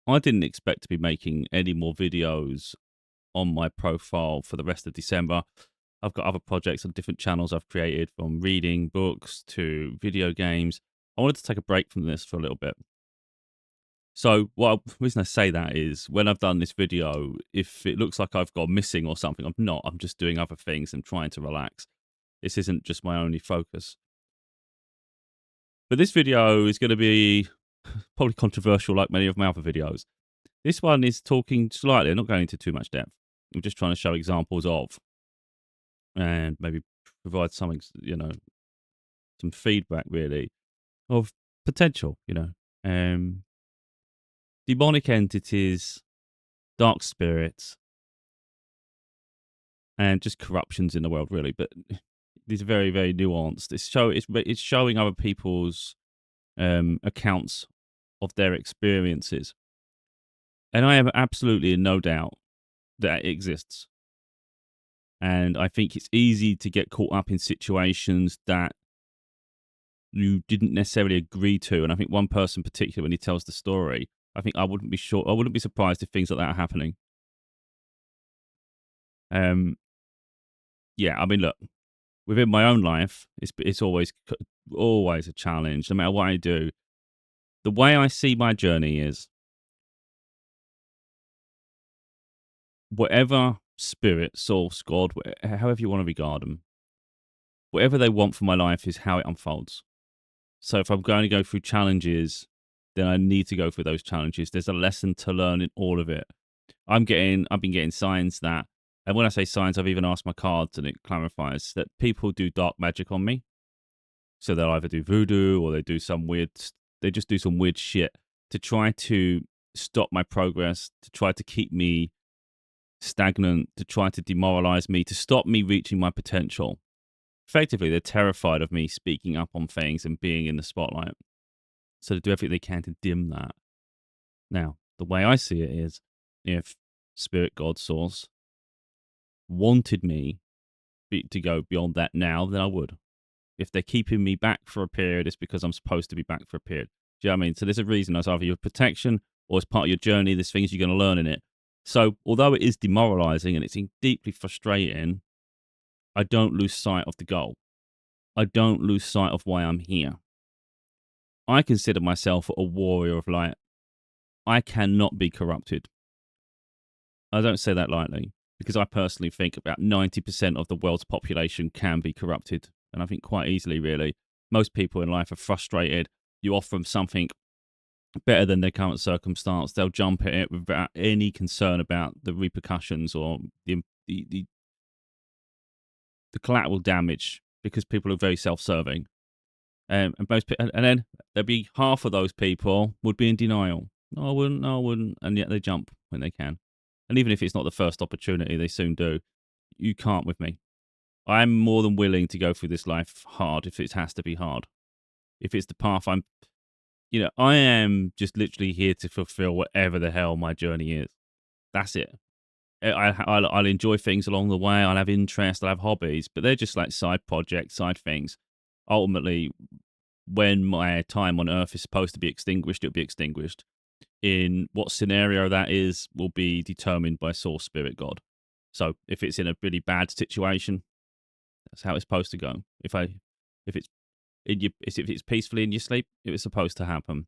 I didn't expect to be making any more videos on my profile for the rest of December. I've got other projects on different channels I've created, from reading books to video games. I wanted to take a break from this for a little bit. So, the reason I say that is when I've done this video, if it looks like I've gone missing or something, I'm not. I'm just doing other things and trying to relax. This isn't just my only focus. But this video is going to be probably controversial like many of my other videos. This one is talking slightly, not going into too much depth. I'm just trying to show examples of, and maybe provide something, some feedback really, of potential, demonic entities, dark spirits, and just corruptions in the world, really. But these are very, very nuanced. It's showing other people's accounts of their experiences, and I have absolutely no doubt that it exists. And I think it's easy to get caught up in situations that you didn't necessarily agree to. And I think one person, particularly when he tells the story, I think I wouldn't be surprised if things like that are happening. Yeah, I mean, look, within my own life, it's always a challenge, no matter what I do. The way I see my journey is, whatever spirit, source, God, however you want to regard them, whatever they want for my life is how it unfolds. So if I'm going to go through challenges, then I need to go through those challenges. There's a lesson to learn in all of it. I've been getting signs that, and when I say signs, I've even asked my cards, and it clarifies that people do dark magic on me. So they'll either do voodoo or they just do some weird shit to try to stop my progress, to try to keep me stagnant, to try to demoralize me, to stop me reaching my potential. Effectively, they're terrified of me speaking up on things and being in the spotlight. So they do everything they can to dim that. Now, the way I see it is, if Spirit, God, Source wanted me to go beyond that now, then I would. If they're keeping me back for a period, it's because I'm supposed to be back for a period. Do you know what I mean? So there's a reason. That's either your protection or as part of your journey, there's things you're going to learn in it. So although it is demoralizing and it's deeply frustrating, I don't lose sight of the goal. I don't lose sight of why I'm here. I consider myself a warrior of light. I cannot be corrupted. I don't say that lightly, because I personally think about 90% of the world's population can be corrupted. And I think quite easily, really. Most people in life are frustrated. You offer them something better than their current circumstance, they'll jump at it without any concern about the repercussions or the collateral damage, because people are very self-serving. And then there'd be half of those people would be in denial. No, I wouldn't. And yet they jump when they can. And even if it's not the first opportunity, they soon do. You can't with me. I'm more than willing to go through this life hard if it has to be hard. If it's the path I am just literally here to fulfill whatever the hell my journey is. That's it. I'll enjoy things along the way. I'll have interest. I'll have hobbies, but they're just like side projects, side things. Ultimately, when my time on Earth is supposed to be extinguished, it'll be extinguished. In what scenario that is will be determined by Source, Spirit, God. So if it's in a really bad situation, that's how it's supposed to go. If it's peacefully in your sleep, it was supposed to happen.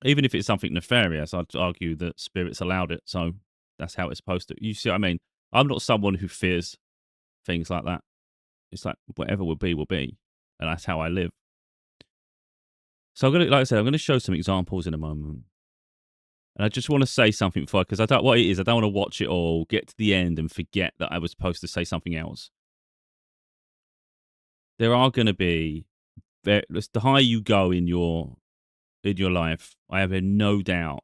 Even if it's something nefarious, I'd argue that spirits allowed it, so that's how it's supposed to. You see what I mean? I'm not someone who fears things like that. It's like whatever will be, and that's how I live. So I'm going to show some examples in a moment, and I just want to say something before, because I don't want to watch it all, get to the end, and forget that I was supposed to say something else. There are going to be, the higher you go in your life, I have no doubt,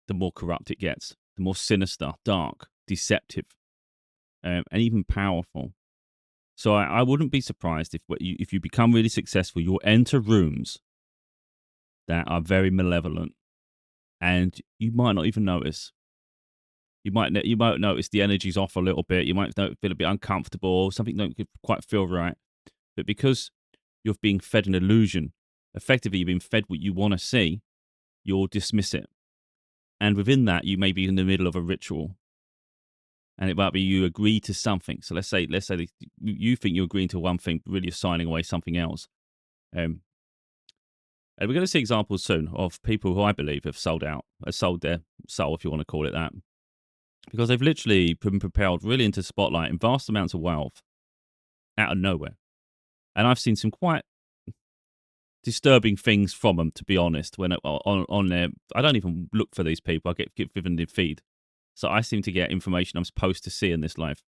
the more corrupt it gets, the more sinister, dark, deceptive, and even powerful. So I wouldn't be surprised if you become really successful, you'll enter rooms that are very malevolent, and you might not even notice. You might notice the energy's off a little bit. You might feel a bit uncomfortable. Something don't quite feel right. But because you're being fed an illusion, effectively you're being fed what you want to see, you'll dismiss it. And within that, you may be in the middle of a ritual, and it might be you agree to something. So let's say you think you're agreeing to one thing, but really you're signing away something else. And we're going to see examples soon of people who I believe have sold their soul, if you want to call it that, because they've literally been propelled really into spotlight in vast amounts of wealth out of nowhere. And I've seen some quite disturbing things from them, to be honest. When on there, I don't even look for these people. I get given the feed, so I seem to get information I'm supposed to see in this life.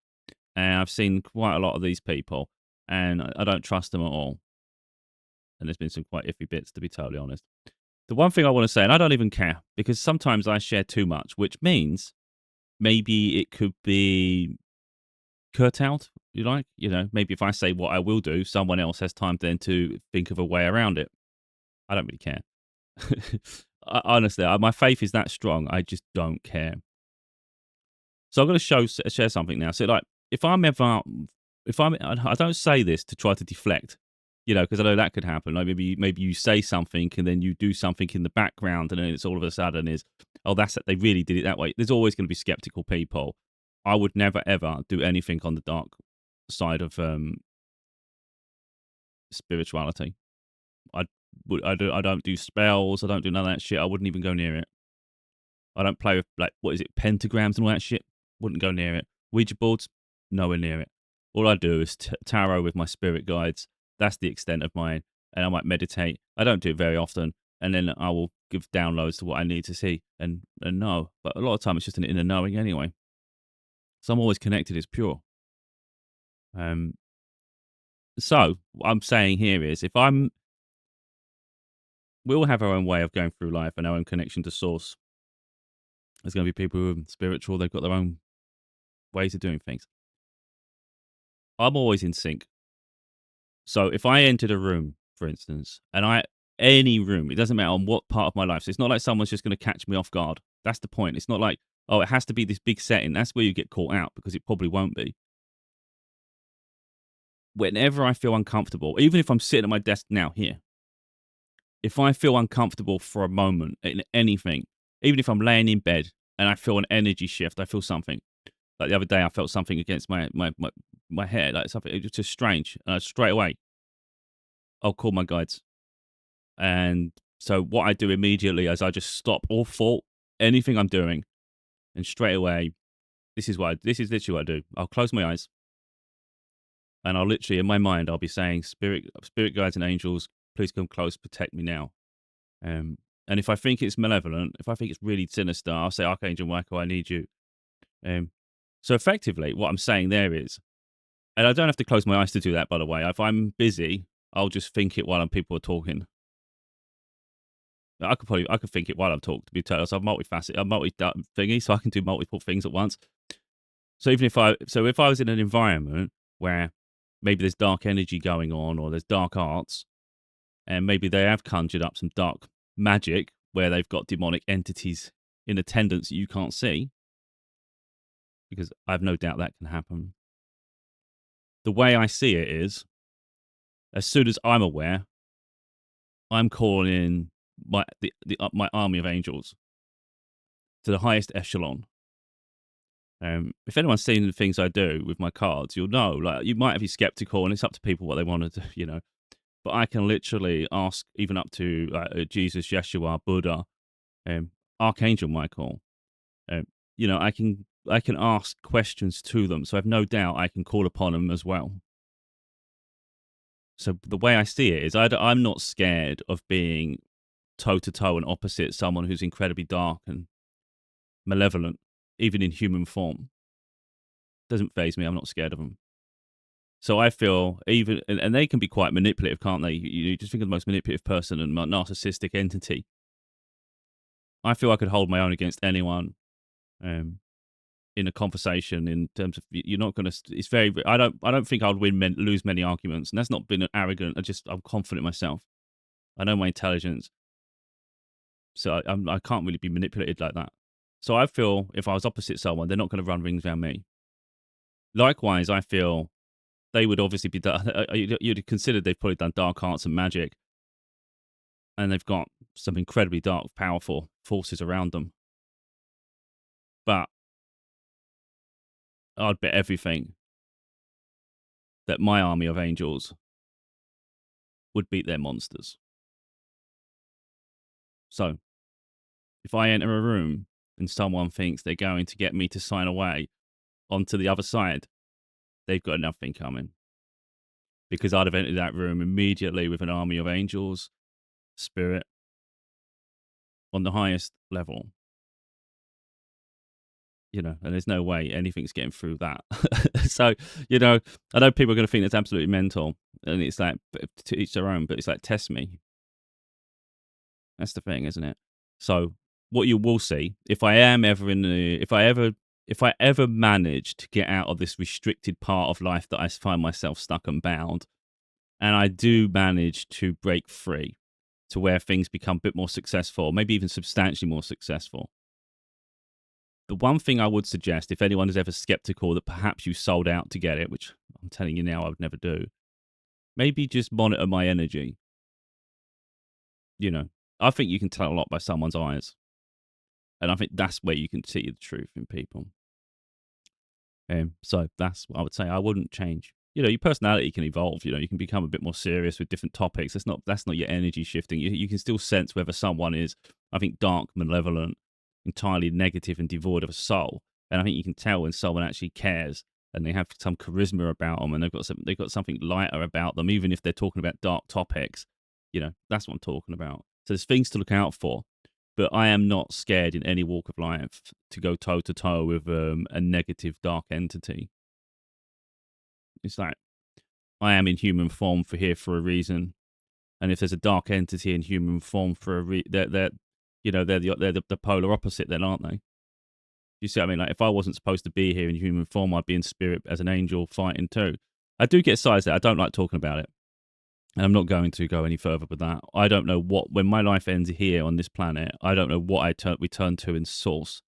And I've seen quite a lot of these people, and I don't trust them at all. And there's been some quite iffy bits, to be totally honest. The one thing I want to say, and I don't even care, because sometimes I share too much, which means maybe it could be curtailed, maybe if I say what I will do, someone else has time then to think of a way around it. I don't really care. Honestly, my faith is that strong. I just don't care. So I'm going to share something now. So like, I don't say this to try to deflect, because I know that could happen. Like maybe you say something and then you do something in the background, and then it's all of a sudden they really did it that way. There's always going to be skeptical people. I would never ever do anything on the dark side of spirituality. I don't do spells. I don't do none of that shit. I wouldn't even go near it. I don't play with pentagrams and all that shit. Wouldn't go near it. Ouija boards, nowhere near it. All I do is tarot with my spirit guides. That's the extent of mine. And I might meditate. I don't do it very often. And then I will give downloads to what I need to see and know. But a lot of time it's just an inner knowing anyway. So I'm always connected. It's pure. So what I'm saying here is, we all have our own way of going through life and our own connection to source. There's going to be people who are spiritual. They've got their own ways of doing things. I'm always in sync. So if I entered a room, for instance, any room, it doesn't matter on what part of my life. So it's not like someone's just going to catch me off guard. That's the point. It's not like, oh, it has to be this big setting. That's where you get caught out, because it probably won't be. Whenever I feel uncomfortable, even if I'm sitting at my desk now here, if I feel uncomfortable for a moment in anything, even if I'm laying in bed and I feel an energy shift, I feel something. Like the other day, I felt something against my hair, like something. It was just strange. And straight away, I'll call my guides. And so what I do immediately is I just stop all thought, anything I'm doing, and straight away, this is literally what I do. I'll close my eyes, and I'll literally, in my mind, I'll be saying, spirit guides and angels, please come close, protect me now. And if I think it's malevolent, if I think it's really sinister, I'll say, Archangel Michael, I need you. So effectively, what I'm saying there is, and I don't have to close my eyes to do that, by the way. If I'm busy, I'll just think it while people are talking. I could think it while I'm talking, to be totally honest. I'm multifaceted. I'm multi-thingy, so I can do multiple things at once. So if I was in an environment where maybe there's dark energy going on, or there's dark arts, and maybe they have conjured up some dark magic where they've got demonic entities in attendance that you can't see, because I have no doubt that can happen. The way I see it is, as soon as I'm aware, I'm calling in my army of angels to the highest echelon. If anyone's seen the things I do with my cards, you'll know. Like, you might be skeptical, and it's up to people what they want to do, But I can literally ask even up to Jesus, Yeshua, Buddha, Archangel Michael. I can ask questions to them, so I've no doubt I can call upon them as well. So the way I see it is, I'm not scared of being toe-to-toe and opposite someone who's incredibly dark and malevolent, even in human form. Doesn't faze me. I'm not scared of them. So I feel and they can be quite manipulative, can't they? You just think of the most manipulative person and narcissistic entity. I feel I could hold my own against anyone in a conversation, in terms of, you're not going to, it's very, I don't think I would lose many arguments. And that's not been arrogant. I'm confident in myself. I know my intelligence. So I can't really be manipulated like that. So I feel if I was opposite someone, they're not going to run rings around me. Likewise, I feel they would obviously be, you'd consider they've probably done dark arts and magic, and they've got some incredibly dark, powerful forces around them. But I'd bet everything that my army of angels would beat their monsters. So, if I enter a room and someone thinks they're going to get me to sign away onto the other side, they've got nothing coming. Because I'd have entered that room immediately with an army of angels, spirit, on the highest level. You know, and there's no way anything's getting through that. So, you know, I know people are going to think that's absolutely mental, and it's like, to each their own, but it's like, test me. That's the thing, isn't it? So, what you will see, if I ever manage to get out of this restricted part of life that I find myself stuck and bound, and I do manage to break free to where things become a bit more successful, maybe even substantially more successful. The one thing I would suggest, if anyone is ever skeptical that perhaps you sold out to get it, which I'm telling you now I would never do, maybe just monitor my energy. You know, I think you can tell a lot by someone's eyes. And I think that's where you can see the truth in people. So that's what I would say. I wouldn't change. You know, your personality can evolve. You know, you can become a bit more serious with different topics. That's not your energy shifting. You can still sense whether someone is, I think, dark, malevolent, entirely negative and devoid of a soul. And I think you can tell when someone actually cares and they have some charisma about them and they've got something lighter about them, even if they're talking about dark topics. You know, that's what I'm talking about. So there's things to look out for. But I am not scared in any walk of life to go toe to toe with a negative dark entity. It's like, I am in human form for a reason, and if there's a dark entity in human form for they're the polar opposite, then, aren't they? You see what I mean? Like, if I wasn't supposed to be here in human form, I'd be in spirit as an angel fighting too. I do get sides there. I don't like talking about it. And I'm not going to go any further with that. I don't know when my life ends here on this planet, I don't know what we turn to in source.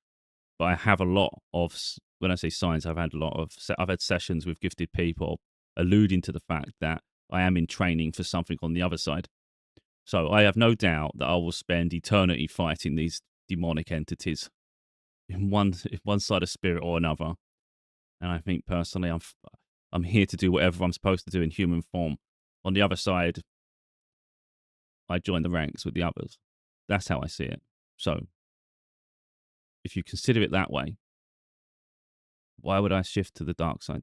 But I have a lot of, when I say signs, I've had sessions with gifted people alluding to the fact that I am in training for something on the other side. So I have no doubt that I will spend eternity fighting these demonic entities in one side of spirit or another. And I think personally, I'm here to do whatever I'm supposed to do in human form. On the other side, I join the ranks with the others. That's how I see it. So, if you consider it that way, why would I shift to the dark side?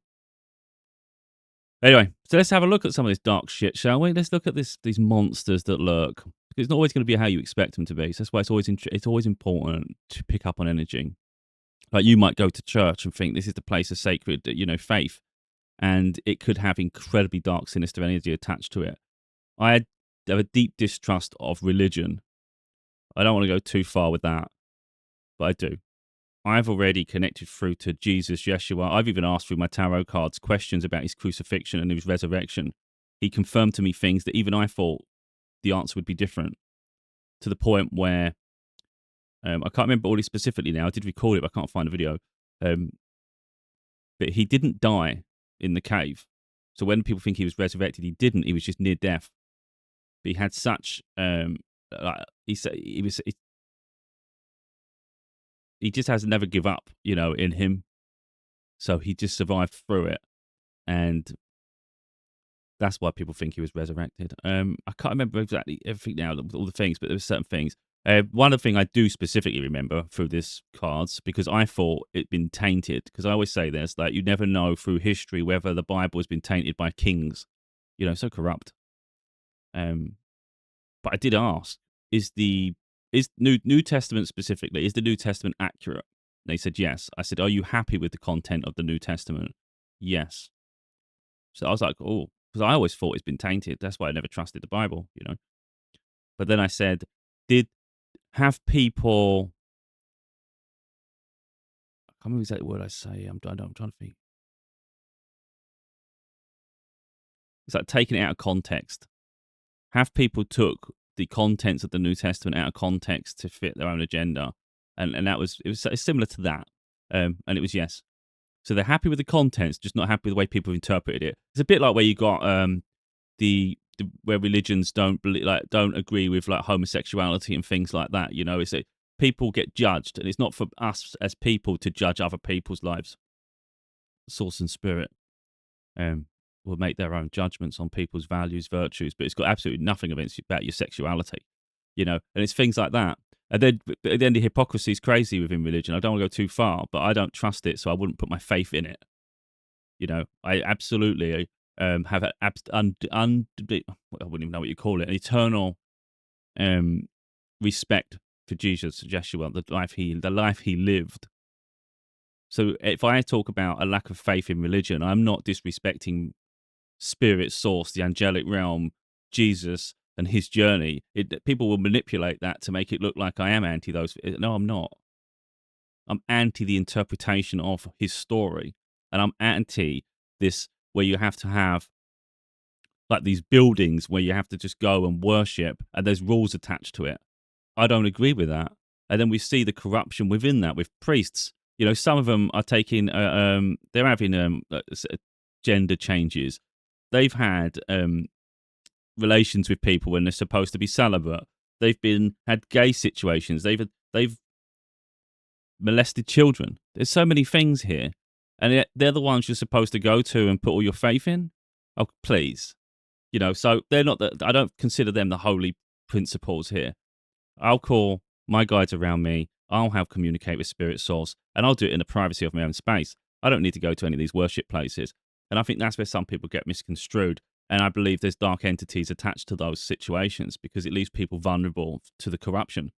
Anyway, so let's have a look at some of this dark shit, shall we? Let's look at these monsters that lurk. It's not always going to be how you expect them to be. So that's why it's always important to pick up on energy. Like, you might go to church and think this is the place of sacred, faith, and it could have incredibly dark, sinister energy attached to it. I have a deep distrust of religion. I don't want to go too far with that, but I do. I've already connected through to Jesus, Yeshua. I've even asked through my tarot cards questions about his crucifixion and his resurrection. He confirmed to me things that even I thought the answer would be different, to the point where I can't remember all this specifically now. I did record it, but I can't find a video. But he didn't die in the cave. So when people think he was resurrected, he didn't. He was just near death. But he had such he just has never give up, in him. So he just survived through it, and that's why people think he was resurrected. I can't remember exactly everything now, all the things, but there were certain things. One of the things I do specifically remember through this cards, because I thought it'd been tainted, because I always say this, that you never know through history whether the Bible has been tainted by kings, so corrupt. But I did ask, is New Testament specifically, is the New Testament accurate? And they said yes. I said, are you happy with the content of the New Testament? Yes. So I was like, oh, because I always thought it's been tainted. That's why I never trusted the Bible, But then I said, have people, I can't remember exactly what I say. I'm trying to think. It's like taking it out of context. Have people took the contents of the New Testament out of context to fit their own agenda? And it was similar to that. And it was yes. So they're happy with the contents, just not happy with the way people have interpreted it. It's a bit like where you got where religions don't agree with like homosexuality and things like that. people get judged, and it's not for us as people to judge other people's lives. Source and Spirit will make their own judgments on people's values, virtues, but it's got absolutely nothing about your sexuality, and it's things like that. And then the hypocrisy is crazy within religion. I don't want to go too far, but I don't trust it, so I wouldn't put my faith in it. I absolutely have I wouldn't even know what you call it, an eternal respect for Jesus, Yeshua, the life he lived. So if I talk about a lack of faith in religion, I'm not disrespecting spirit, source, the angelic realm, Jesus, and his journey. People will manipulate that to make it look like I am anti those. No, I'm not. I'm anti the interpretation of his story, and I'm anti this where you have to have like these buildings where you have to just go and worship, and there's rules attached to it. I don't agree with that. And then we see the corruption within that with priests. Some of them are taking, they're having gender changes. They've had relations with people when they're supposed to be celibate. They've had gay situations. They've molested children. There's so many things here, and they're the ones you're supposed to go to and put all your faith in. Oh, please, So they're not. I don't consider them the holy principles here. I'll call my guides around me. I'll communicate with spirit source, and I'll do it in the privacy of my own space. I don't need to go to any of these worship places. And I think that's where some people get misconstrued. And I believe there's dark entities attached to those situations because it leaves people vulnerable to the corruption,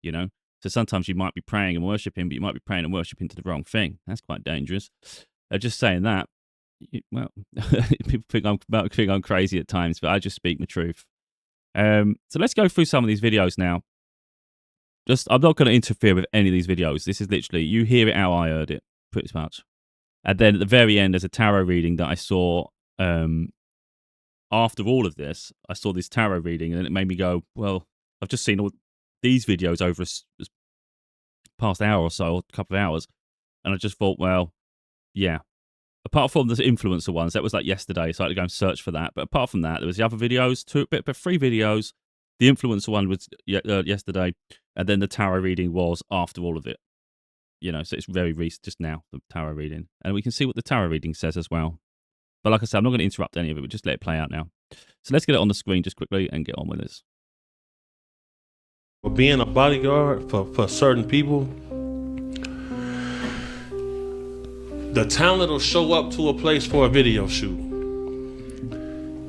So sometimes you might be praying and worshiping, but you might be praying and worshiping to the wrong thing. That's quite dangerous. Just saying that, people think I'm crazy at times, but I just speak my truth. So let's go through some of these videos now. I'm not going to interfere with any of these videos. This is literally, you hear it how I heard it, pretty much. And then at the very end, there's a tarot reading that I saw. After all of this, I saw this tarot reading, and it made me go, well, I've just seen all these videos over a past hour or so, or a couple of hours. And I just thought, well, yeah. Apart from the influencer ones, that was like yesterday, so I had to go and search for that. But apart from that, there was the other videos, but 3 videos. The influencer one was yesterday, and then the tarot reading was after all of it. So it's very recent, just now, the tarot reading. And we can see what the tarot reading says as well. But like I said, I'm not going to interrupt any of it. We'll just let it play out now. So let's get it on the screen just quickly and get on with this. For being a bodyguard for certain people, the talent will show up to a place for a video shoot.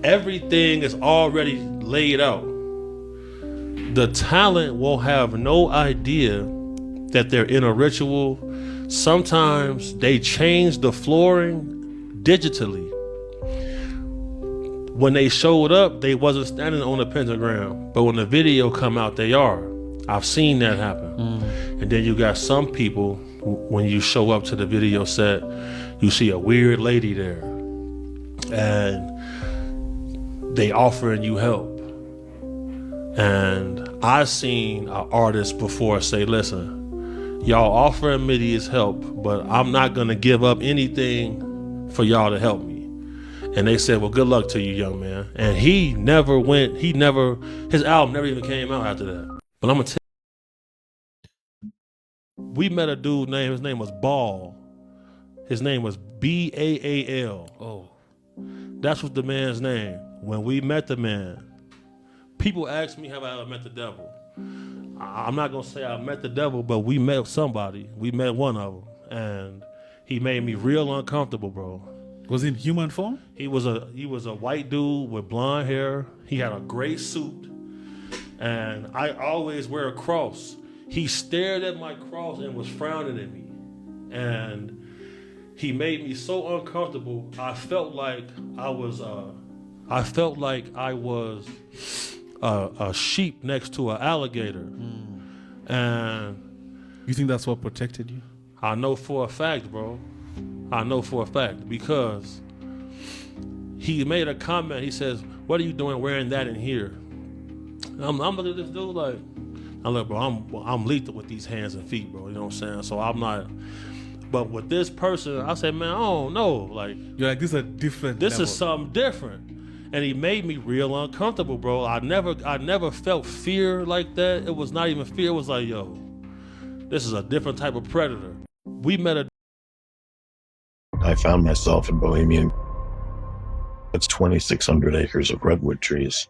Everything is already laid out. The talent will have no idea that they're in a ritual. Sometimes they change the flooring digitally. When they showed up, they wasn't standing on a pentagram, but when the video come out, they are. I've seen that happen. And then you got some people, when you show up to the video set, you see a weird lady there, and they offering you help. And I seen an artist before say, listen, y'all offering me this help, but I'm not gonna give up anything for y'all to help me. And they said, well, good luck to you, young man. And his album never even came out after that. But I'm gonna tell you, we met a dude his name was Ball. His name was B-A-A-L. Oh. That's what the man's name. When we met the man, people ask me, have I ever met the devil? I'm not gonna say I met the devil, but we met somebody. We met one of them, and he made me real uncomfortable, bro. Was he in human form? He was a white dude with blonde hair. He had a gray suit, and I always wear a cross. He stared at my cross and was frowning at me, and he made me so uncomfortable. I felt like I was a sheep next to an alligator. And you think that's what protected you? I know for a fact, bro. I know for a fact, because he made a comment. He says, what are you doing wearing that in here? I'm looking at this dude like, bro, I'm lethal with these hands and feet, bro. You know what I'm saying? So I'm not. But with this person, I said, man, I don't know. Like, you're like, this is a different This level. is something different. And he made me real uncomfortable, bro. I never felt fear like that. It was not even fear. It was like, yo, This is a different type of predator. We met a I found myself in Bohemian. It's 2,600 acres of redwood trees.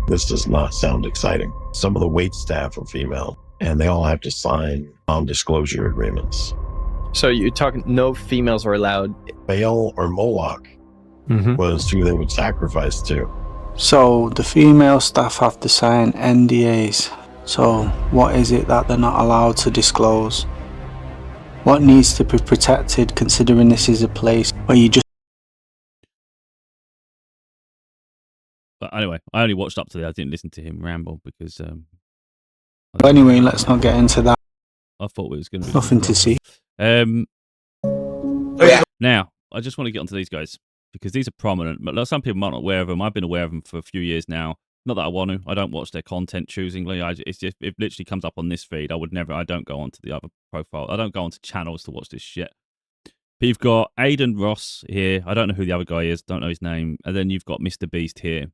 This does not sound exciting. Some of the wait staff are female, and they all have to sign non-disclosure agreements. So you're talking no females are allowed. Baal or Moloch was who they would sacrifice to. So the female staff have to sign NDAs. So what is it that they're not allowed to disclose? What needs to be protected, considering this is a place where you just... But anyway, I only watched up to there. I didn't listen to him ramble because Anyway, let's not get into that. I thought it was going to be Nothing to see. Now, I just want to get onto these guys because these are prominent. But some people might not be aware of them. I've been aware of them for a few years now. Not that I want to. I don't watch their content choosingly. It's just it literally comes up on this feed. I don't go onto the other profile. I don't go onto channels to watch this shit. But you've got Aiden Ross here. I don't know who the other guy is. Don't know his name. And then you've got Mr. Beast here.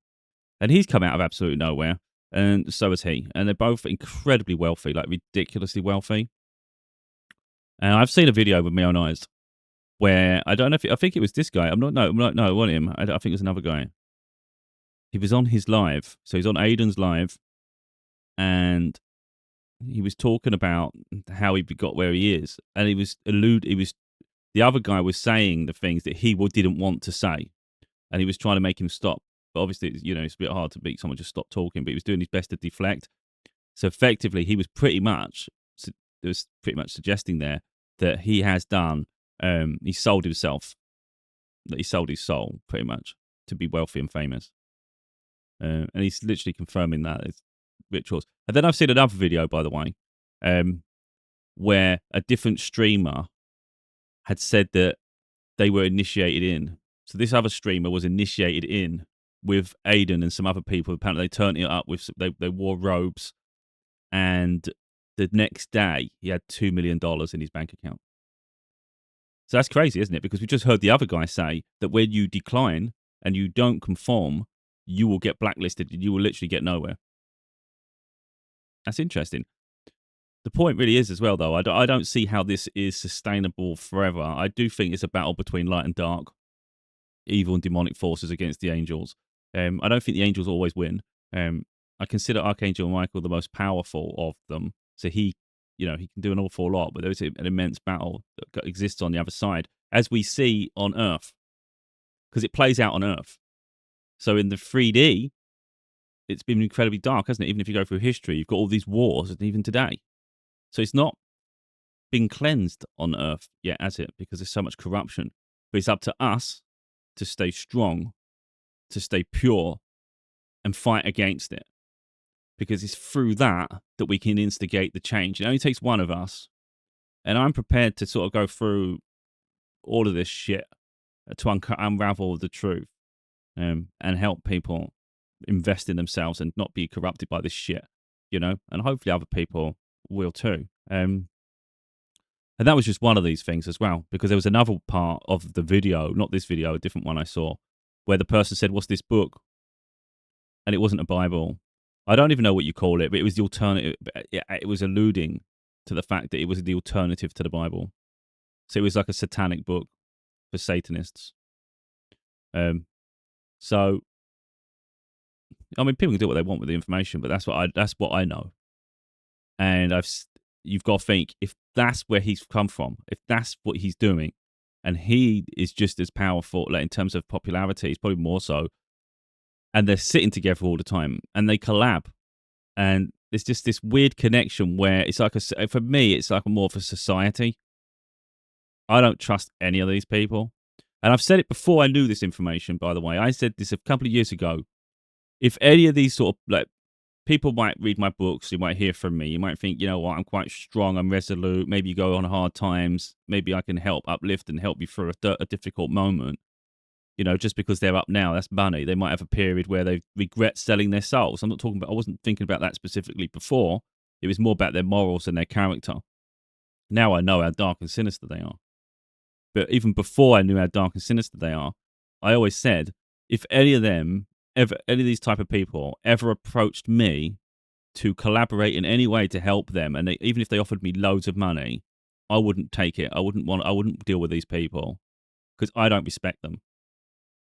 And he's come out of absolutely nowhere. And so has he. And they're both incredibly wealthy, like ridiculously wealthy. And I've seen a video with my own eyes where I don't know if I think it was this guy. No, it wasn't him. I think it was another guy. He was on his live. So he's on Aiden's live. And he was talking about how he got where he is. And the other guy was saying the things that he didn't want to say. And he was trying to make him stop. But obviously, it's a bit hard to make someone just stop talking, but he was doing his best to deflect. So effectively, he was pretty much suggesting there that he has done, he sold himself, that he sold his soul pretty much to be wealthy and famous. And he's literally confirming that it's rituals. And then I've seen another video, by the way, where a different streamer had said that they were initiated in. So this other streamer was initiated in with Aiden and some other people. Apparently they turned it up with, they wore robes, and the next day he had $2 million in his bank account. So that's crazy, isn't it? Because we just heard the other guy say that when you decline and you don't conform, you will get blacklisted and you will literally get nowhere. That's interesting. The point really is as well, though, I don't see how this is sustainable forever. I do think it's a battle between light and dark, evil and demonic forces against the angels. I don't think the angels always win. I consider Archangel Michael the most powerful of them. So he can do an awful lot, but there's an immense battle that exists on the other side, as we see on Earth, because it plays out on Earth. So in the 3D, it's been incredibly dark, hasn't it? Even if you go through history, you've got all these wars, and even today. So it's not been cleansed on Earth yet, has it? Because there's so much corruption. But it's up to us to stay strong, to stay pure, and fight against it. Because it's through that we can instigate the change. It only takes one of us. And I'm prepared to sort of go through all of this shit to unravel the truth and help people invest in themselves and not be corrupted by this shit, And hopefully other people will too. And that was just one of these things as well, because there was another part of the video, not this video, a different one I saw, where the person said, "What's this book?" And it wasn't a Bible. I don't even know what you call it, but it was the alternative. It was alluding to the fact that it was the alternative to the Bible. So it was like a satanic book for Satanists. So, I mean, people can do what they want with the information, but that's what I know. And you've got to think, if that's where he's come from, if that's what he's doing, and he is just as powerful, like in terms of popularity, he's probably more so. And they're sitting together all the time, and they collab, and there's just this weird connection where it's like for me, it's like more of a society. I don't trust any of these people, and I've said it before. I knew this information, by the way. I said this a couple of years ago. If any of these sort of people might read my books, you might hear from me. You might think, you know what, I'm quite strong, I'm resolute. Maybe you go on hard times. Maybe I can uplift and help you through a difficult moment. Just because they're up now, that's money. They might have a period where they regret selling their souls. I wasn't thinking about that specifically before. It was more about their morals and their character. Now I know how dark and sinister they are. But even before I knew how dark and sinister they are, I always said, if any of these type of people ever approached me to collaborate in any way to help them, and even if they offered me loads of money, I wouldn't take it. I wouldn't deal with these people because I don't respect them.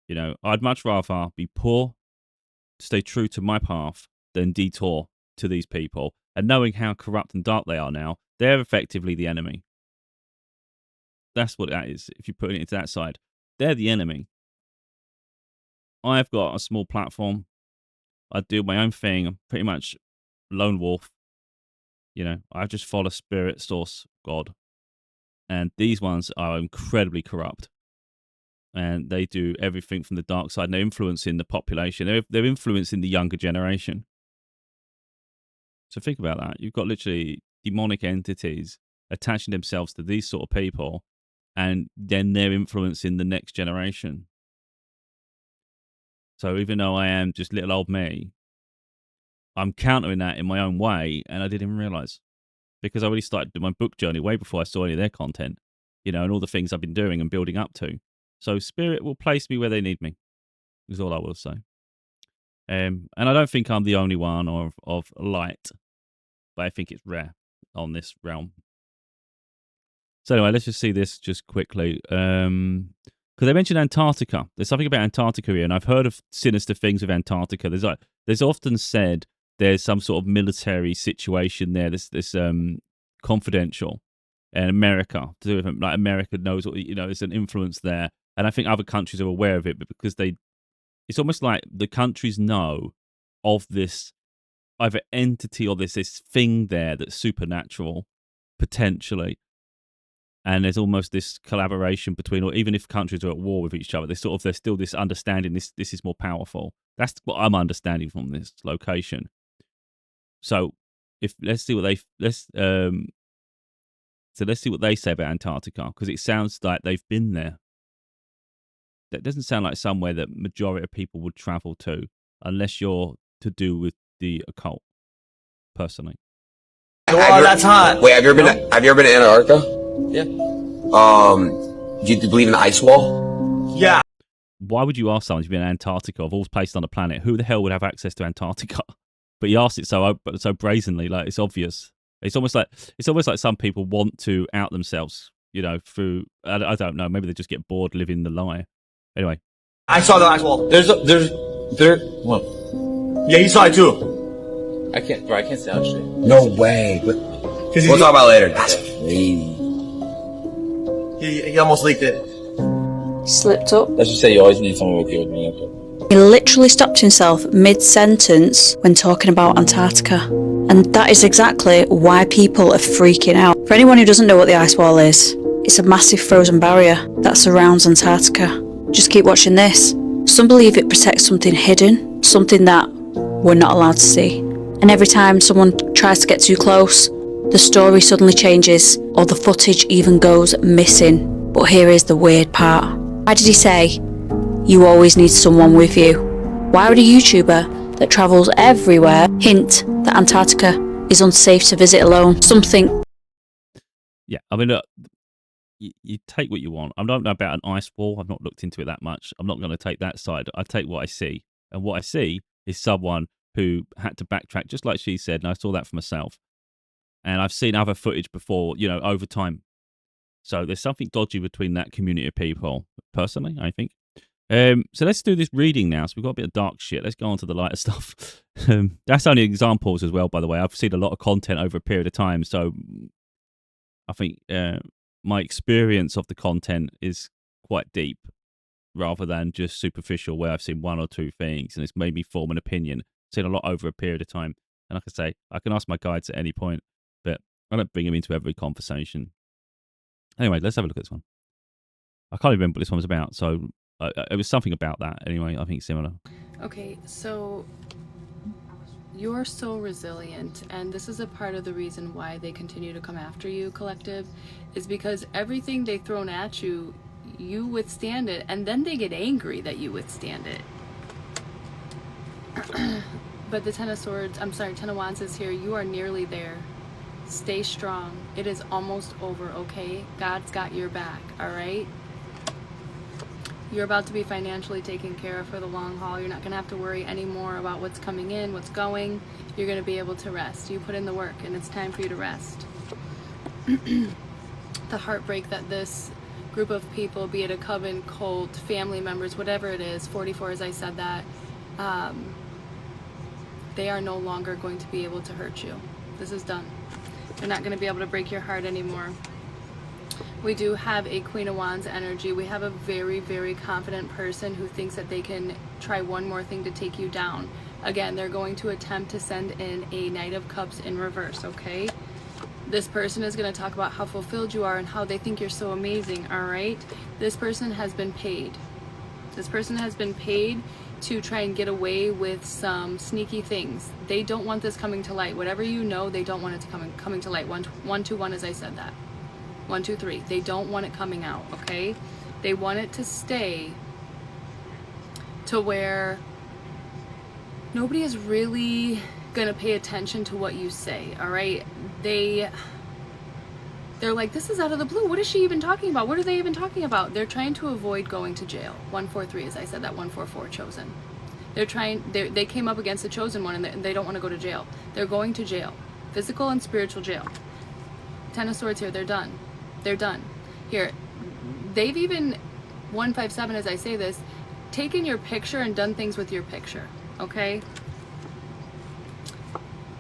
You know, I'd much rather be poor, stay true to my path, than detour to these people. And knowing how corrupt and dark they are now, they're effectively the enemy. That's what that is. If you put it into that side, they're the enemy. I've got a small platform. I do my own thing. I'm pretty much lone wolf. You know, I just follow spirit, source, God. And these ones are incredibly corrupt. And they do everything from the dark side. And they're influencing the population. They're influencing the younger generation. So think about that. You've got literally demonic entities attaching themselves to these sort of people, and then they're influencing the next generation. So even though I am just little old me, I'm countering that in my own way, and I didn't even realize, because I already started my book journey way before I saw any of their content, you know, and all the things I've been doing and building up to. So Spirit will place me where they need me, is all I will say. And I don't think I'm the only one of light, but I think it's rare on this realm. So anyway, let's just see this just quickly. Because they mentioned Antarctica. There's something about Antarctica here, and I've heard of sinister things with Antarctica. There's often said there's some sort of military situation there. This confidential, and America, to do with it, like America knows, you know, there's an influence there, and I think other countries are aware of it, but because it's almost like the countries know of this either entity or this thing there that's supernatural, potentially. And there's almost this collaboration between, or even if countries are at war with each other, there's still this understanding this is more powerful. That's what I'm understanding from this location. So let's see what they say about Antarctica, because it sounds like they've been there. That doesn't sound like somewhere that majority of people would travel to, unless you're to do with the occult, personally. Oh, that's hot. Wait, have you ever been to Antarctica? Yeah. Do you believe in the ice wall? Yeah. Why would you ask someone to be in Antarctica, of all places on the planet? Who the hell would have access to Antarctica? But he asked it so brazenly, like it's obvious. It's almost like some people want to out themselves, you know, through I don't know, maybe they just get bored living the lie. Anyway, I saw the ice wall. There. What? Yeah, he saw it too. I can't say that shit. No way. We'll talk about it later. That's crazy. He almost leaked it. Slipped up. Let's just say you always need someone with you with me. He literally stopped himself mid-sentence when talking about Antarctica. And that is exactly why people are freaking out. For anyone who doesn't know what the ice wall is, it's a massive frozen barrier that surrounds Antarctica. Just keep watching this. Some believe it protects something hidden, something that we're not allowed to see. And every time someone tries to get too close, the story suddenly changes, or the footage even goes missing. But here is the weird part. Why did he say, you always need someone with you? Why would a YouTuber that travels everywhere hint that Antarctica is unsafe to visit alone? Something... Yeah, I mean, look, you take what you want. I don't know about an ice wall. I've not looked into it that much. I'm not going to take that side. I take what I see. And what I see is someone who had to backtrack, just like she said, and I saw that for myself. And I've seen other footage before, you know, over time. So there's something dodgy between that community of people, personally, I think. So let's do this reading now. So we've got a bit of dark shit. Let's go on to the lighter stuff. That's only examples as well, by the way. I've seen a lot of content over a period of time. So I think my experience of the content is quite deep rather than just superficial, where I've seen one or two things and it's made me form an opinion. I've seen a lot over a period of time. And like I say, I can ask my guides at any point, but I don't bring them into every conversation. Anyway, let's have a look at this one. I can't even remember what this one was about, so it was something about that. Anyway, I think similar. Okay, so you're so resilient, and this is a part of the reason why they continue to come after you, Collective, is because everything they've thrown at you, you withstand it, and then they get angry that you withstand it. But the Ten of Wands is here. You are nearly there. Stay strong. It is almost over, okay? God's got your back, all right? You're about to be financially taken care of for the long haul. You're not going to have to worry anymore about what's coming in, what's going. You're going to be able to rest. You put in the work, and it's time for you to rest. The heartbreak that this group of people, be it a coven, cult, family members, whatever it is, 44 as I said that, they are no longer going to be able to hurt you. This is done. They're not going to be able to break your heart anymore. We do have a Queen of Wands energy. We have a very, very confident person who thinks that they can try one more thing to take you down. Again, they're going to attempt to send in a Knight of Cups in reverse, okay? This person is going to talk about how fulfilled you are and how they think you're so amazing, all right? This person has been paid. This person has been paid to try and get away with some sneaky things. They don't want this coming to light. Whatever you know, they don't want it to coming to light. 1, 2, 1 as I said that. 1, 2, 3. They don't want it coming out, okay? They want it to stay to where nobody is really gonna pay attention to what you say, all right? They're like, this is out of the blue. What is she even talking about? What are they even talking about? They're trying to avoid going to jail. 1, 4, 3, as I said that. 1, 4, 4, chosen. They came up against the chosen one, and they don't want to go to jail. They're going to jail, physical and spiritual jail. 10 of Swords here. They're done. They're done. Here, they've even 157 as I say this, taken your picture and done things with your picture. Okay.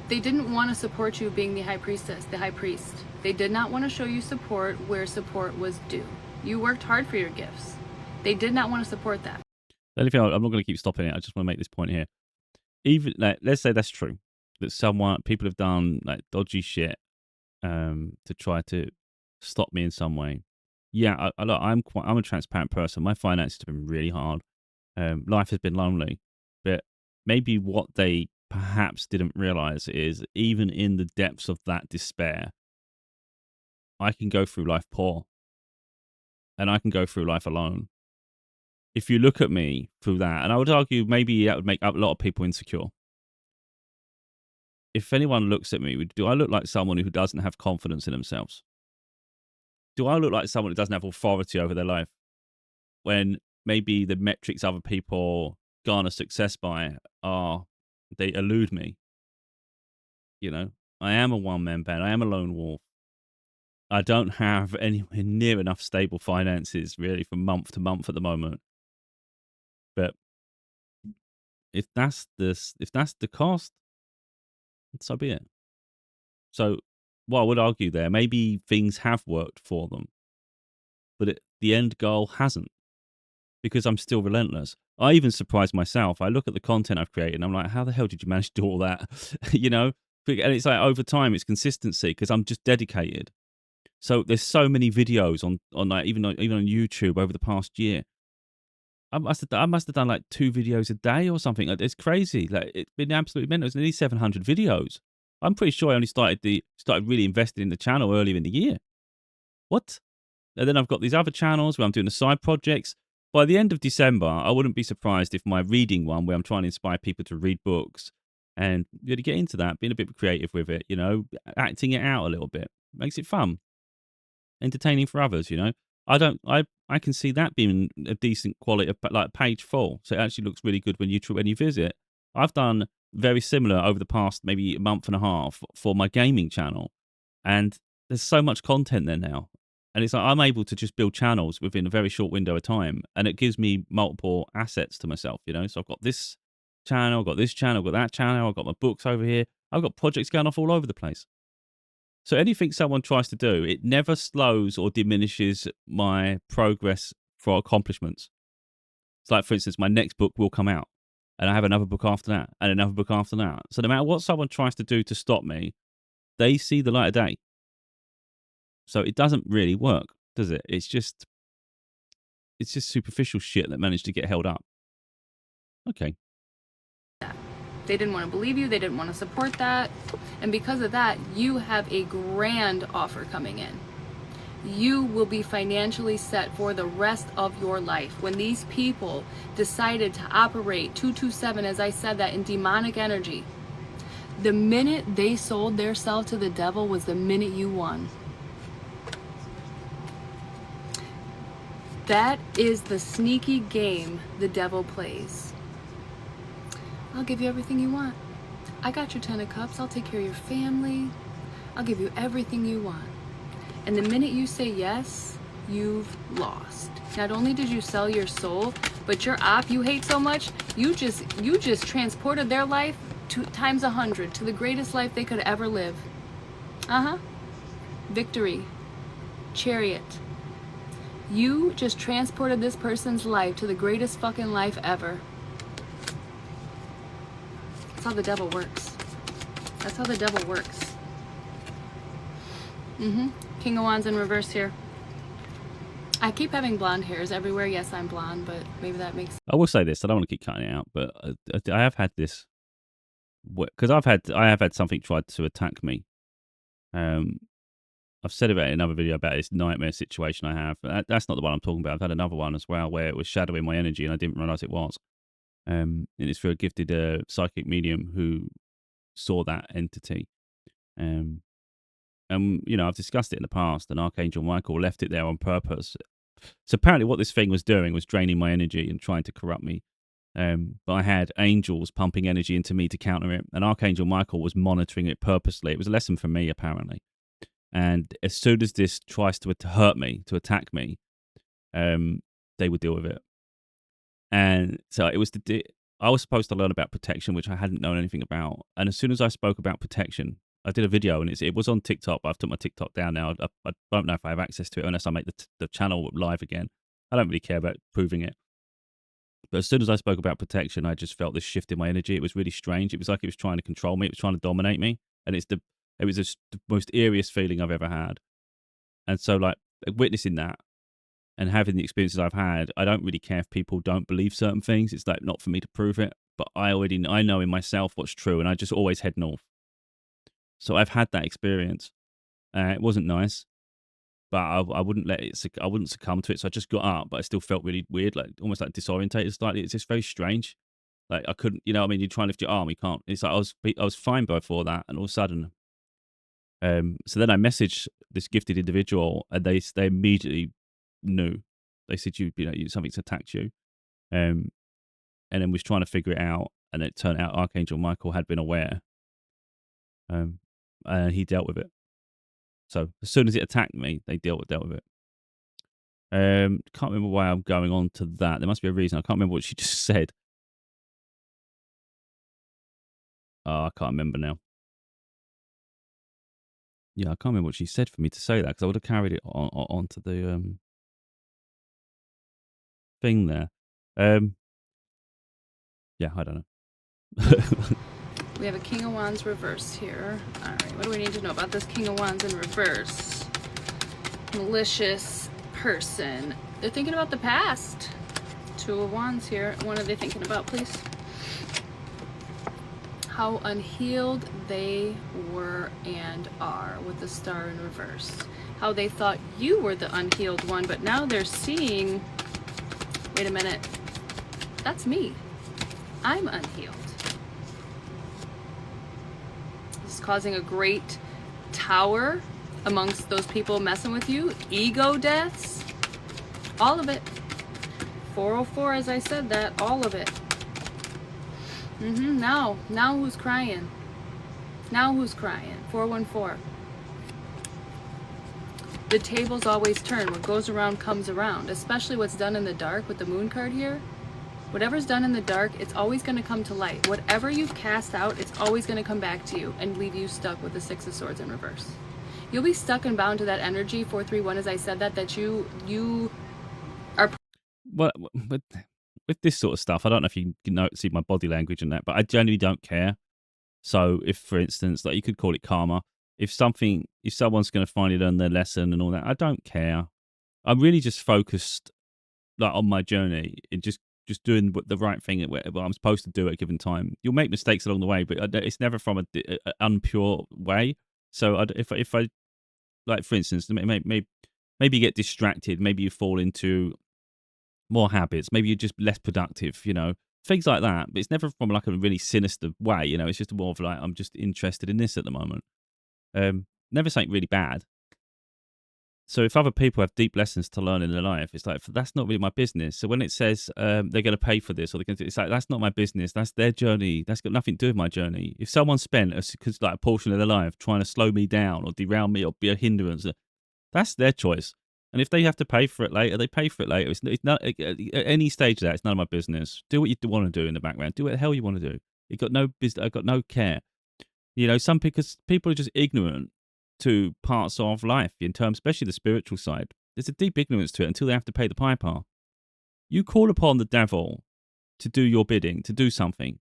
They didn't want to support you being the high priestess, the high priest. They did not want to show you support where support was due. You worked hard for your gifts. They did not want to support that. The only thing, I'm not going to keep stopping it. I just want to make this point here. Even let's say that's true, that people have done like dodgy shit to try to stop me in some way. Yeah, I'm a transparent person. My finances have been really hard. Life has been lonely, but maybe what they perhaps didn't realize is even in the depths of that despair, I can go through life poor, and I can go through life alone. If you look at me through that, and I would argue maybe that would make a lot of people insecure. If anyone looks at me, do I look like someone who doesn't have confidence in themselves? Do I look like someone who doesn't have authority over their life? When maybe the metrics other people garner success by they elude me. You know, I am a one-man band. I am a lone wolf. I don't have anywhere near enough stable finances really from month to month at the moment. But if that's the cost, so be it. So what I would argue there, maybe things have worked for them, but the end goal hasn't, because I'm still relentless. I even surprise myself. I look at the content I've created and I'm like, how the hell did you manage to do all that? You know? And it's like over time, it's consistency because I'm just dedicated. So there's so many videos on like even on YouTube over the past year. I must have done like 2 videos a day or something. It's crazy. Like it's been absolutely mental. It's nearly 700 videos. I'm pretty sure I only started really investing in the channel earlier in the year. What? And then I've got these other channels where I'm doing the side projects. By the end of December, I wouldn't be surprised if my reading one, where I'm trying to inspire people to read books and really get into that, being a bit creative with it, you know, acting it out a little bit, makes it fun, entertaining for others, you know. I can see that being a decent quality, like page full, so it actually looks really good when you visit. I've done very similar over the past maybe a month and a half for my gaming channel, and there's so much content there now. And it's like I'm able to just build channels within a very short window of time, and it gives me multiple assets to myself, you know. So I've got this channel, I've got this channel, I've got that channel, I've got my books over here, I've got projects going off all over the place. So anything someone tries to do, it never slows or diminishes my progress for accomplishments. It's like, for instance, my next book will come out, and I have another book after that, and another book after that. So no matter what someone tries to do to stop me, they see the light of day. So it doesn't really work, does it? It's just superficial shit that managed to get held up. Okay. They didn't want to believe you. They didn't want to support that. And because of that, you have a grand offer coming in. You will be financially set for the rest of your life. When these people decided to operate 227, as I said that, in demonic energy, the minute they sold their self to the devil was the minute you won. That is the sneaky game the devil plays. I'll give you everything you want. I got your 10 of cups. I'll take care of your family. I'll give you everything you want. And the minute you say yes, you've lost. Not only did you sell your soul, but your op you hate so much, you just transported their life to times 100 to the greatest life they could ever live. Victory. Chariot. You just transported this person's life to the greatest fucking life ever. That's how the devil works. That's how the devil works. King of Wands in reverse here. I keep having blonde hairs everywhere. Yes, I'm blonde, but maybe that makes... I will say this. I don't want to keep cutting it out, but I have had this... Because I have had something tried to attack me. I've said about it in another video about this nightmare situation I have. That's not the one I'm talking about. I've had another one as well where it was shadowing my energy and I didn't realize it was. And it's for a gifted psychic medium who saw that entity. You know, I've discussed it in the past, and Archangel Michael left it there on purpose. So apparently what this thing was doing was draining my energy and trying to corrupt me. But I had angels pumping energy into me to counter it, and Archangel Michael was monitoring it purposely. It was a lesson for me, apparently. And as soon as this tries to hurt me, to attack me, they would deal with it. And so it was I was supposed to learn about protection, which I hadn't known anything about. And as soon as I spoke about protection, I did a video, and it was on TikTok, but I've took my TikTok down now. I don't know if I have access to it unless I make the channel live again. I don't really care about proving it. But as soon as I spoke about protection, I just felt this shift in my energy. It was really strange. It was like it was trying to control me. It was trying to dominate me. And it was the most eeriest feeling I've ever had. And so, like, witnessing that and having the experiences I've had, I don't really care if people don't believe certain things. It's like not for me to prove it. But I know in myself what's true, and I just always head north. So I've had that experience. It wasn't nice, but I wouldn't I wouldn't succumb to it. So I just got up, but I still felt really weird, like almost like disorientated slightly. It's just very strange. Like I couldn't, you know what I mean? You try and lift your arm, you can't. It's like I was fine before that, and all of a sudden, so then I messaged this gifted individual, and they immediately knew. They said something's attacked you, and then was trying to figure it out, and it turned out Archangel Michael had been aware, and he dealt with it. So as soon as it attacked me, they dealt with it. Can't remember why I'm going on to that. There must be a reason. I can't remember what she just said. Oh, I can't remember now. Yeah, I can't remember what she said for me to say that, because I would have carried it onto the thing there. Yeah, I don't know. We have a King of Wands reverse here. All right, what do we need to know about this King of Wands in reverse? Malicious person. They're thinking about the past. Two of Wands here. What are they thinking about, please? How unhealed they were and are with the Star in reverse. How they thought you were the unhealed one, but now they're seeing, wait a minute, that's me. I'm unhealed. This is causing a great tower amongst those people messing with you. Ego deaths. All of it. 404, as I said that, all of it. Now who's crying? Now who's crying? 414. The tables always turn. What goes around comes around, especially what's done in the dark with the moon card here. Whatever's done in the dark, it's always going to come to light. Whatever you've cast out, it's always going to come back to you and leave you stuck with the Six of Swords in reverse. You'll be stuck and bound to that energy, 431, as I said that you are... Well, with this sort of stuff, I don't know if you can see my body language and that, but I generally don't care. So if, for instance, like you could call it karma, if someone's going to finally learn their lesson and all that, I don't care. I'm really just focused like on my journey and just doing the right thing at what I'm supposed to do at a given time. You'll make mistakes along the way, but it's never from an unpure way. So if I like, for instance, maybe you get distracted, maybe you fall into more habits, maybe you're just less productive, things like that. But it's never from like a really sinister way, it's just more of like, I'm just interested in this at the moment. Never something really bad. So if other people have deep lessons to learn in their life, it's like, that's not really my business. So when it says they're going to pay for this, or it's like, that's not my business. That's their journey. That's got nothing to do with my journey. If someone spent a portion of their life trying to slow me down or derail me or be a hindrance, that's their choice. And if they have to pay for it later, they pay for it later. It's not at any stage of that. It's none of my business. Do what you want to do in the background. Do what the hell you want to do. You got no business. I got no care. You know, because people are just ignorant to parts of life in terms, especially the spiritual side. There's a deep ignorance to it until they have to pay the piper. You call upon the devil to do your bidding, to do something.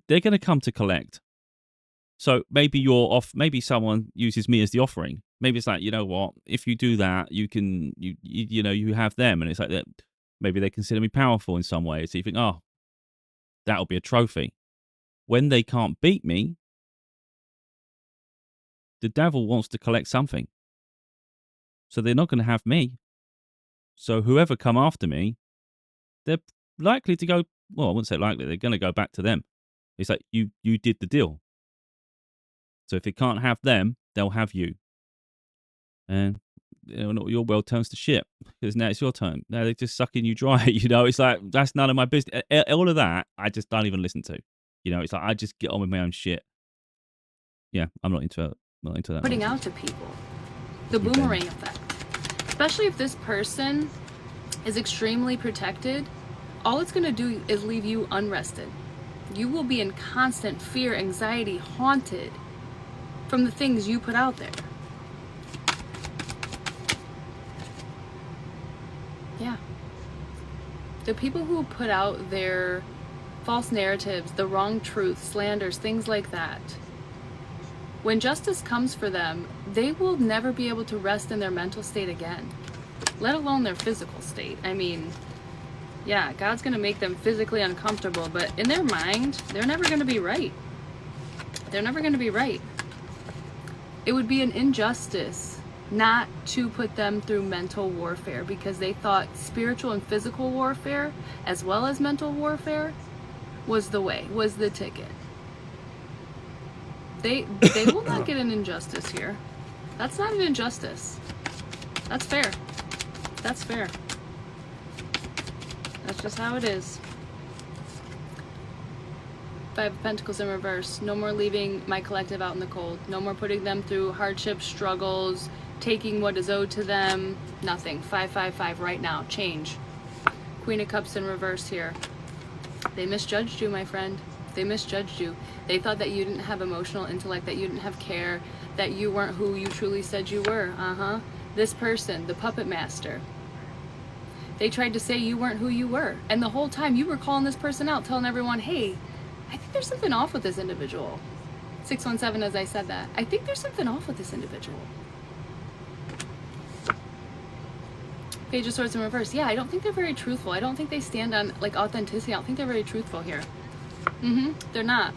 They're going to come to collect. So maybe you're off. Maybe someone uses me as the offering. Maybe it's like, you know what? If you do that, you can, you have them, and it's like that. Maybe they consider me powerful in some way. So you think, oh, that'll be a trophy. When they can't beat me, the devil wants to collect something. So they're not going to have me. So whoever come after me, they're likely to go, well, I wouldn't say likely, they're going to go back to them. It's like, you did the deal. So if it can't have them, they'll have you. And your world turns to shit, because now it's your turn. Now they're just sucking you dry. It's like, that's none of my business. All of that, I just don't even listen to. It's like, I just get on with my own shit. Yeah, I'm not into it. Not into that. Putting out to people. The boomerang effect. Especially if this person is extremely protected, all it's going to do is leave you unrested. You will be in constant fear, anxiety, haunted from the things you put out there. Yeah. The people who put out their false narratives, the wrong truth, slanders, things like that, when justice comes for them, they will never be able to rest in their mental state again, let alone their physical state. I mean, yeah, God's going to make them physically uncomfortable, but in their mind, they're never going to be right. They're never going to be right. It would be an injustice not to put them through mental warfare, because they thought spiritual and physical warfare, as well as mental warfare, was the way, was the ticket. They will not get an injustice here. That's not an injustice. That's fair. That's fair. That's just how it is. Five of Pentacles in reverse. No more leaving my collective out in the cold. No more putting them through hardships, struggles, taking what is owed to them. Nothing. 555 right now. Change. Queen of Cups in reverse here. They misjudged you, my friend. They misjudged you. They thought that you didn't have emotional intellect, that you didn't have care, that you weren't who you truly said you were. This person, the puppet master, they tried to say you weren't who you were. And the whole time you were calling this person out, telling everyone, hey, I think there's something off with this individual. 617, as I said that. I think there's something off with this individual. Page of Swords in reverse. Yeah, I don't think they're very truthful. I don't think they stand on authenticity. I don't think they're very truthful here. They're not.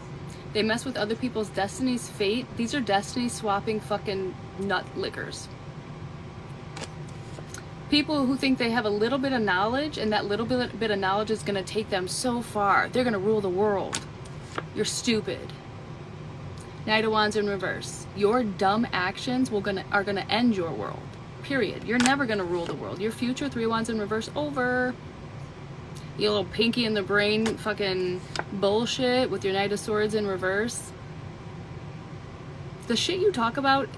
They mess with other people's destiny's fate. These are destiny swapping fucking nut lickers. People who think they have a little bit of knowledge, and that little bit of knowledge is going to take them so far. They're going to rule the world. You're stupid. Knight of Wands in reverse. Your dumb actions are going to end your world. Period. You're never going to rule the world. Your future, 3 Wands in reverse, over. You little pinky in the brain fucking bullshit with your Knight of Swords in reverse. The shit you talk about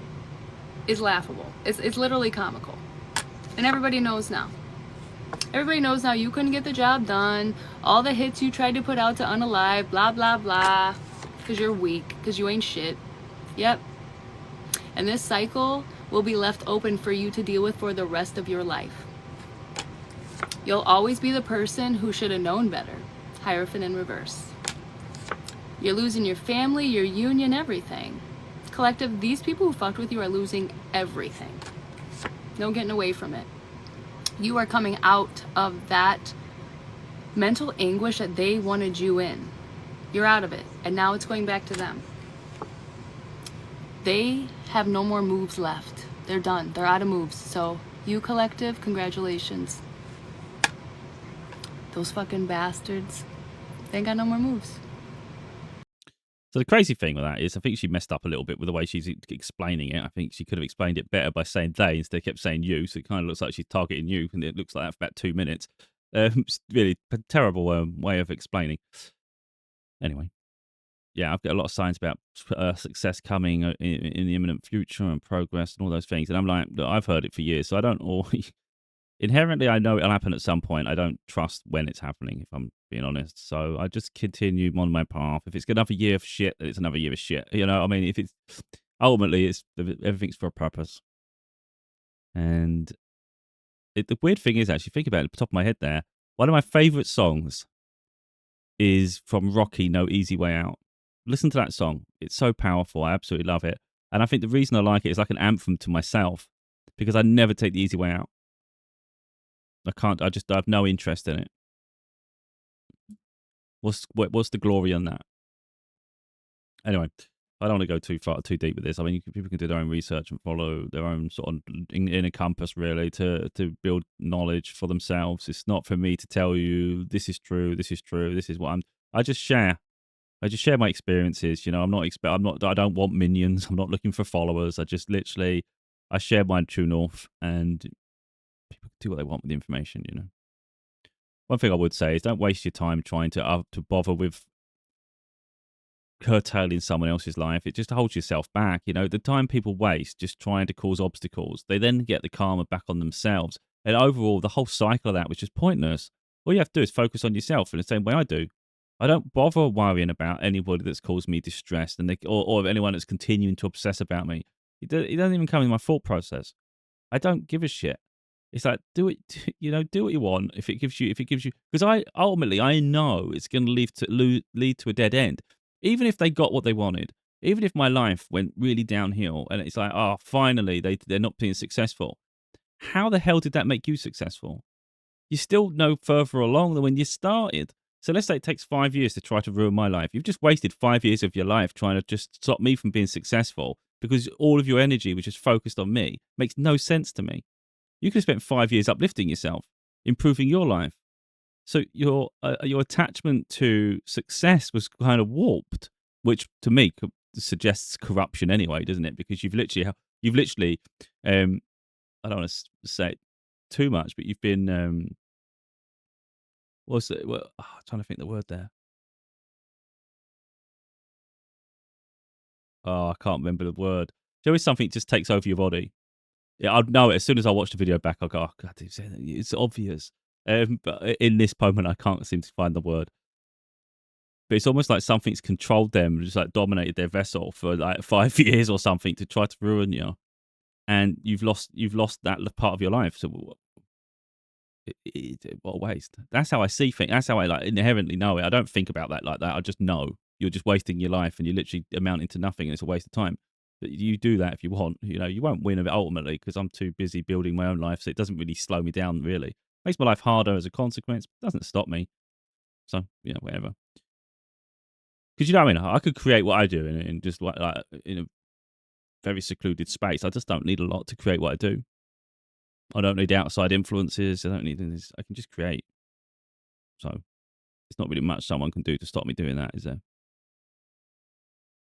is laughable. It's literally comical. And everybody knows now. Everybody knows now you couldn't get the job done. All the hits you tried to put out to unalive, blah, blah, blah. Because you're weak. Because you ain't shit. Yep. And this cycle will be left open for you to deal with for the rest of your life. You'll always be the person who should have known better. Hierophant in reverse. You're losing your family, your union, everything. Collective, these people who fucked with you are losing everything. No getting away from it. You are coming out of that mental anguish that they wanted you in. You're out of it, and now it's going back to them. They have no more moves left. They're done. They're out of moves. So, you collective, congratulations. Those fucking bastards, they ain't got no more moves. So the crazy thing with that is I think she messed up a little bit with the way she's explaining it. I think she could have explained it better by saying they instead of kept saying you. So it kind of looks like she's targeting you, and it looks like that for about 2 minutes. It's really a terrible way of explaining. Anyway, yeah, I've got a lot of signs about success coming in the imminent future and progress and all those things. And I'm like, look, I've heard it for years, so I don't always... Inherently, I know it'll happen at some point. I don't trust when it's happening, if I'm being honest. So I just continue on my path. If it's another year of shit, then it's another year of shit. You know, I mean, if it's ultimately, everything's for a purpose. And the weird thing is, actually, think about it at the top of my head there. One of my favorite songs is from Rocky, No Easy Way Out. Listen to that song. It's so powerful. I absolutely love it. And I think the reason I like it is like an anthem to myself because I never take the easy way out. I have no interest in it. What's the glory on that? Anyway, I don't want to go too deep with this. I mean, people can do their own research and follow their own sort of inner compass, really, to build knowledge for themselves. It's not for me to tell you this is true, this is true, this is what I just share my experiences. You know, I don't want minions. I'm not looking for followers. I share my true north, and people do what they want with the information, you know. One thing I would say is don't waste your time trying to bother with curtailing someone else's life. It just holds yourself back. You know, the time people waste just trying to cause obstacles, they then get the karma back on themselves. And overall, the whole cycle of that was just pointless. All you have to do is focus on yourself in the same way I do. I don't bother worrying about anybody that's caused me distress or anyone that's continuing to obsess about me. It doesn't even come in my thought process. I don't give a shit. It's like, do it, you know, do what you want. If it gives you, because I know it's going to lead to a dead end. Even if they got what they wanted, even if my life went really downhill and it's like, oh, finally they're not being successful. How the hell did that make you successful? You're still no further along than when you started. So let's say it takes 5 years to try to ruin my life. You've just wasted 5 years of your life trying to just stop me from being successful because all of your energy was just focused on me. Makes no sense to me. You could have spent 5 years uplifting yourself, improving your life. So your attachment to success was kind of warped, which to me suggests corruption anyway, doesn't it? Because you've literally, I don't want to say it too much, but you've been, I'm trying to think the word there. Oh, I can't remember the word. There is something that just takes over your body. Yeah, I'd know it as soon as I watch the video back. I'll go, oh, God, it's obvious. But in this moment, I can't seem to find the word. But it's almost like something's controlled them, just like dominated their vessel for like 5 years or something to try to ruin you. And you've lost that part of your life. So what a waste. That's how I see things. That's how I like inherently know it. I don't think about that like that. I just know you're just wasting your life and you're literally amounting to nothing and it's a waste of time. But you do that if you want. You know, you won't win of it ultimately because I'm too busy building my own life. So it doesn't really slow me down, really. Makes my life harder as a consequence, but doesn't stop me. So, yeah, whatever. Because you know what I mean? I could create what I do in just like in a very secluded space. I just don't need a lot to create what I do. I don't need outside influences. I don't need this. I can just create. So it's not really much someone can do to stop me doing that, is there?